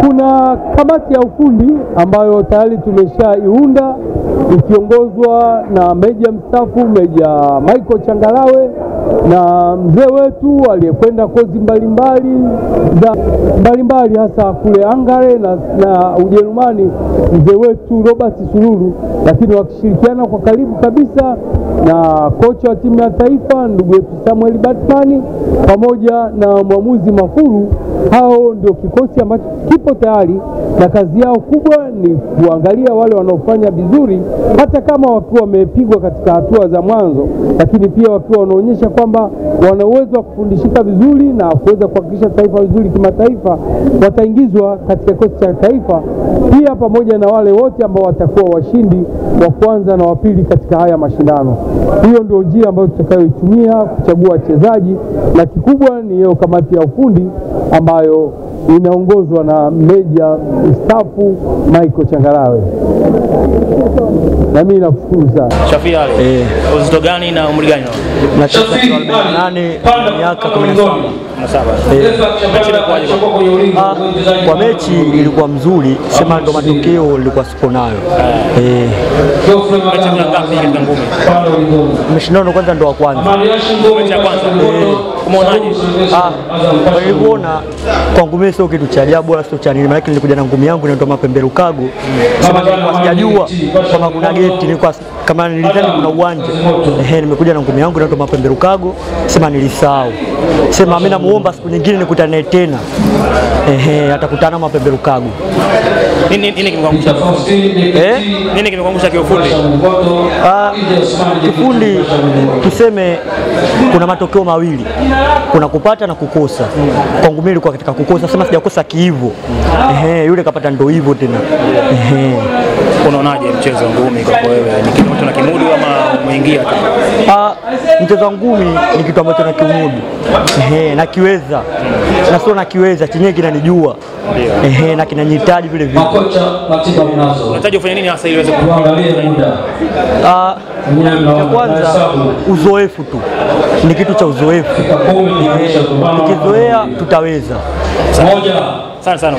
Kuna kamati ya ufundi ambayo tayari tumeshaiunda ikiongozwa na meja mstaafu Meja Michael Changalawe na mzee wetu aliyekwenda kozi mbalimbali hasa kule Hungary na Ujerumani, mzee wetu Robert Sululu, lakini wakishirikiana kwa karibu kabisa na kocha wa timu ya taifa ndugu yetu Samuel Batman pamoja na mwamuzi Mafuru. Hao ndio kikosi ambacho kipo tayari na kazi yao kubwa ni kuangalia wale wanaofanya vizuri, hata kama wakiwa wamepigwa katika hatua za mwanzo, lakini pia wakiwa wanaonyesha kwamba wana uwezo wa kufundishika vizuri na kuweza kuhakikisha taifa vizuri kimataifa, wataingizwa katika kikosi cha taifa, pia pamoja na wale wote ambao watakuwa washindi wa kwanza na wa pili katika haya mashindano. Hiyo ndio njia ambayo tutakayoitumia kuchagua wachezaji, na kikubwa ni hiyo kamati ya ufundi ambayo inaongozwa na meja mstaafu Michael Changalawe. Na mimi nakushukuru sana. Shafii Ali, uzito gani na umri gani? Na 48 miaka 17. Kwa mechi ilikuwa mzuri, sema ndo matokeo ilikuwa sipo nayo. Mechi ngapi katika ngumi? Mashindano kwanza ndo wa kwanza. Mechi ya kwanza. Umeonaje? Nilipoona kwangu mimi sio kitu cha ajabu wala sio cha nini, maana nilikuja na ngumi yangu inaitwa Mapembe Rukago. Sema nilikuwa sijajua kama kuna geti, nilikuwa kama nilidhani kuna uwanja. Nimekuja na ngumi yangu inaitwa Mapembe Rukago, sema nilisahau. Sema mimi namuomba siku nyingine nikutane tena. Atakutana Mapembe Rukago. Nini kimekuangusha? Nini kimekuangusha kiufundi? Kifundi tuseme kuna matokeo mawili. Kuna kupata na kukosa. Kwangu mimi ilikuwa katika kukosa, sema sijakosa kiivo. Yule kapata ndo hivyo tena. Unaonaje mchezo wa ngumi kwa wewe? Ni kitu ambacho nakimudu ama umeingia tu? Mchezo wa ngumi ni kitu ambacho nakimudu. Nakiweza. Na sio nakiweza, chenyewe kinanijua. Na kinanihitaji vile vile. Unahitaji ufanye nini hasa ili uweze kuangalia muda? Kwanza uzoefu tu. Ni kitu cha uzoefu. Tukizoea tutaweza. Sana.